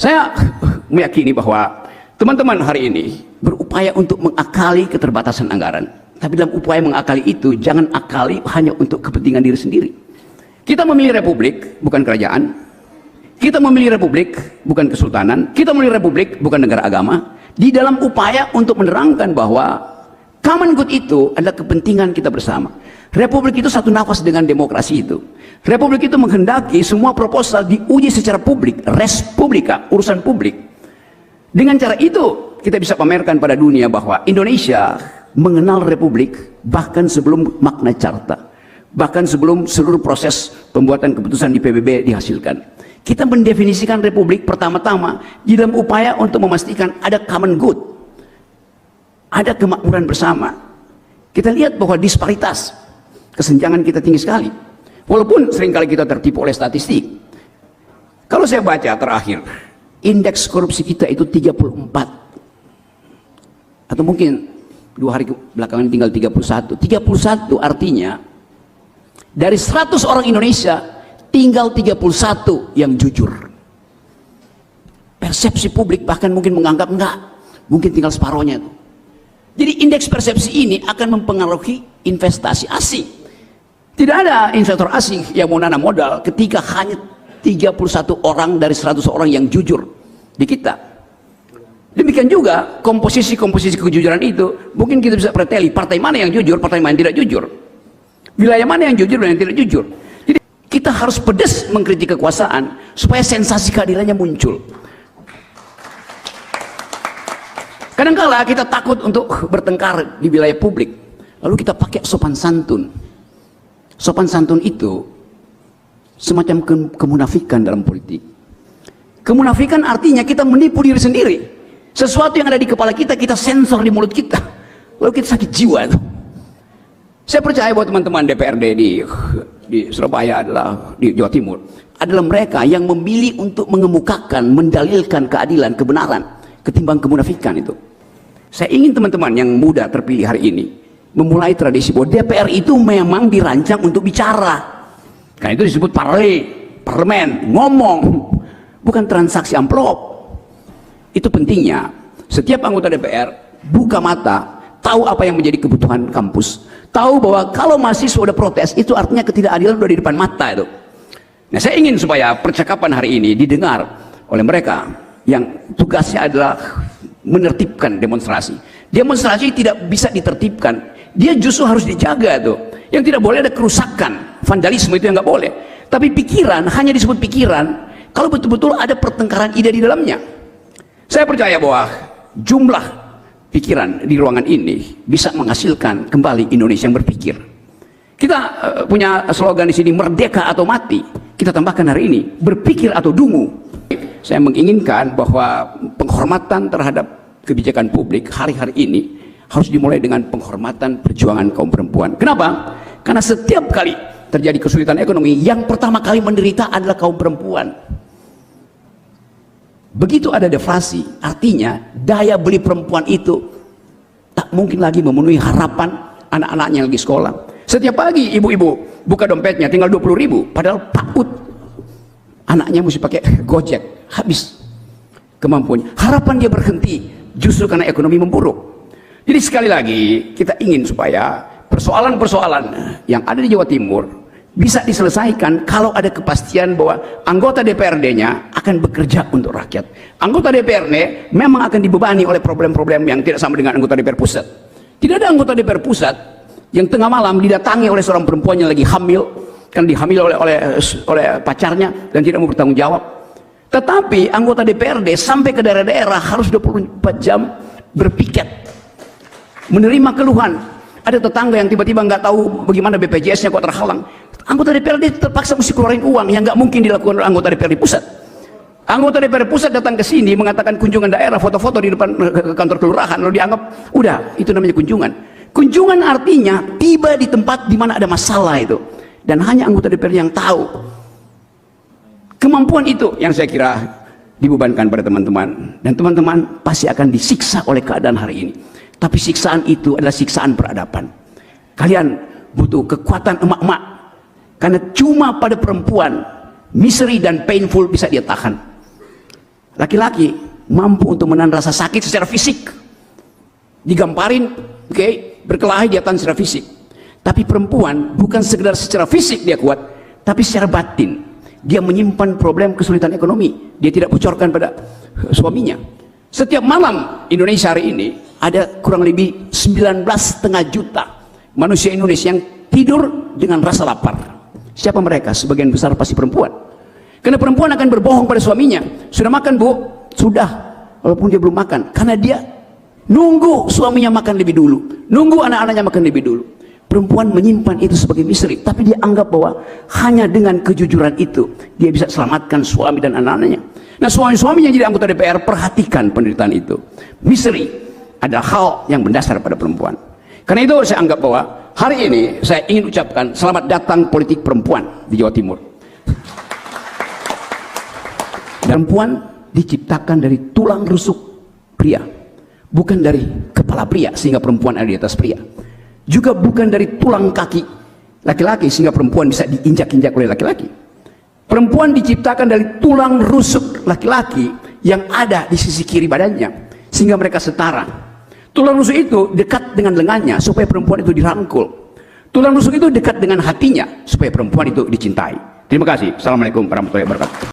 Saya meyakini bahwa teman-teman hari ini berupaya untuk mengakali keterbatasan anggaran. Tapi dalam upaya mengakali itu, jangan akali hanya untuk kepentingan diri sendiri. Kita memilih republik, bukan kerajaan. Kita memilih republik, bukan kesultanan. Kita memilih republik, bukan negara agama. Di dalam upaya untuk menerangkan bahwa common good itu adalah kepentingan kita bersama. Republik itu satu nafas dengan demokrasi itu. Republik itu menghendaki semua proposal diuji secara publik, res publica, urusan publik. Dengan cara itu kita bisa pamerkan pada dunia bahwa Indonesia mengenal republik bahkan sebelum Magna Carta, bahkan sebelum seluruh proses pembuatan keputusan di PBB dihasilkan. Kita mendefinisikan republik pertama-tama di dalam upaya untuk memastikan ada common good, ada kemakmuran bersama. Kita lihat bahwa disparitas, kesenjangan kita tinggi sekali. Walaupun seringkali kita tertipu oleh statistik. Kalau saya baca terakhir, indeks korupsi kita itu 34. Atau mungkin 2 hari belakangan tinggal 31. 31 artinya dari 100 orang Indonesia tinggal 31 yang jujur. Persepsi publik bahkan mungkin menganggap enggak, mungkin tinggal separohnya itu. Jadi indeks persepsi ini akan mempengaruhi investasi asing. Tidak ada investor asing yang mau nanam modal ketika hanya 31 orang dari 100 orang yang jujur di kita. Demikian juga komposisi kejujuran itu mungkin kita bisa preteli partai mana yang jujur, partai mana yang tidak jujur, wilayah mana yang jujur dan yang tidak jujur. Jadi kita harus pedas mengkritik kekuasaan supaya sensasi keadilannya muncul. Kadang-kala kita takut untuk bertengkar di wilayah publik, lalu kita pakai sopan santun. Sopan santun itu semacam kemunafikan dalam politik. Kemunafikan artinya kita menipu diri sendiri. Sesuatu yang ada di kepala kita, kita sensor di mulut kita, lalu kita sakit jiwa. Saya percaya bahwa teman-teman DPRD di Surabaya adalah di Jawa Timur adalah mereka yang memilih untuk mengemukakan, mendalilkan keadilan, kebenaran ketimbang kemunafikan itu. Saya ingin teman-teman yang muda terpilih hari ini memulai tradisi bahwa DPR itu memang dirancang untuk bicara. Karena itu disebut parlemen, ngomong, bukan transaksi amplop. Itu pentingnya. Setiap anggota DPR buka mata, tahu apa yang menjadi kebutuhan kampus, tahu bahwa kalau mahasiswa udah protes, itu artinya ketidakadilan udah di depan mata itu. Nah, saya ingin supaya percakapan hari ini didengar oleh mereka yang tugasnya adalah menertibkan demonstrasi. Demonstrasi tidak bisa ditertibkan, dia justru harus dijaga tuh. Yang tidak boleh ada kerusakan, vandalisme itu yang nggak boleh. Tapi pikiran hanya disebut pikiran kalau betul-betul ada pertengkaran ide di dalamnya. Saya percaya bahwa jumlah pikiran di ruangan ini bisa menghasilkan kembali Indonesia yang berpikir. Kita punya slogan di sini, merdeka atau mati. Kita tambahkan hari ini, berpikir atau dungu. Saya menginginkan bahwa penghormatan terhadap kebijakan publik hari-hari ini harus dimulai dengan penghormatan perjuangan kaum perempuan. Kenapa? Karena setiap kali terjadi kesulitan ekonomi, yang pertama kali menderita adalah kaum perempuan. Begitu ada deflasi, artinya daya beli perempuan itu tak mungkin lagi memenuhi harapan anak-anaknya yang lagi sekolah. Setiap pagi ibu-ibu buka dompetnya tinggal 20.000, padahal takut anaknya mesti pakai Gojek, habis kemampuannya. Harapan dia berhenti justru karena ekonomi memburuk. Jadi sekali lagi kita ingin supaya persoalan-persoalan yang ada di Jawa Timur bisa diselesaikan kalau ada kepastian bahwa anggota DPRD-nya akan bekerja untuk rakyat. Anggota DPRD memang akan dibebani oleh problem-problem yang tidak sama dengan anggota DPR pusat. Tidak ada anggota DPR pusat yang tengah malam didatangi oleh seorang perempuan yang lagi hamil, kan dihamil oleh pacarnya dan tidak mau bertanggung jawab. Tetapi anggota DPRD sampai ke daerah-daerah harus 24 jam berpiket, menerima keluhan. Ada tetangga yang tiba-tiba nggak tahu bagaimana BPJS-nya kok terhalang. Anggota DPRD terpaksa mesti keluarin uang yang nggak mungkin dilakukan oleh anggota DPRD pusat. Anggota DPRD pusat datang ke sini mengatakan kunjungan daerah, foto-foto di depan kantor kelurahan, lalu dianggap udah itu namanya kunjungan. Kunjungan artinya tiba di tempat di mana ada masalah itu, dan hanya anggota DPRD yang tahu. Kemampuan itu yang saya kira dibebankan pada teman-teman, dan teman-teman pasti akan disiksa oleh keadaan hari ini. Tapi siksaan itu adalah siksaan peradaban. Kalian butuh kekuatan emak-emak, karena cuma pada perempuan misery dan painful bisa dia tahan. Laki-laki mampu untuk menahan rasa sakit secara fisik, digamparin, berkelahi di atas secara fisik. Tapi perempuan bukan sekedar secara fisik dia kuat, tapi secara batin. Dia menyimpan problem kesulitan ekonomi, dia tidak bocorkan pada suaminya. Setiap malam Indonesia hari ini ada kurang lebih 19,5 juta manusia Indonesia yang tidur dengan rasa lapar. Siapa mereka? Sebagian besar pasti perempuan. Karena perempuan akan berbohong pada suaminya, sudah makan bu? Sudah, walaupun dia belum makan, karena dia nunggu suaminya makan lebih dulu, nunggu anak-anaknya makan lebih dulu. Perempuan menyimpan itu sebagai misteri, tapi dia anggap bahwa hanya dengan kejujuran itu dia bisa selamatkan suami dan anak-anaknya. Nah, suami-suami yang jadi anggota DPR, perhatikan penderitaan itu. Misteri adalah hal yang mendasar pada perempuan. Karena itu saya anggap bahwa hari ini saya ingin ucapkan selamat datang politik perempuan di Jawa Timur. Perempuan diciptakan dari tulang rusuk pria, bukan dari kepala pria sehingga perempuan ada di atas pria. Juga bukan dari tulang kaki laki-laki sehingga perempuan bisa diinjak-injak oleh laki-laki. Perempuan diciptakan dari tulang rusuk laki-laki yang ada di sisi kiri badannya sehingga mereka setara. Tulang rusuk itu dekat dengan lengannya supaya perempuan itu dirangkul. Tulang rusuk itu dekat dengan hatinya supaya perempuan itu dicintai. Terima kasih. Assalamualaikum warahmatullahi wabarakatuh.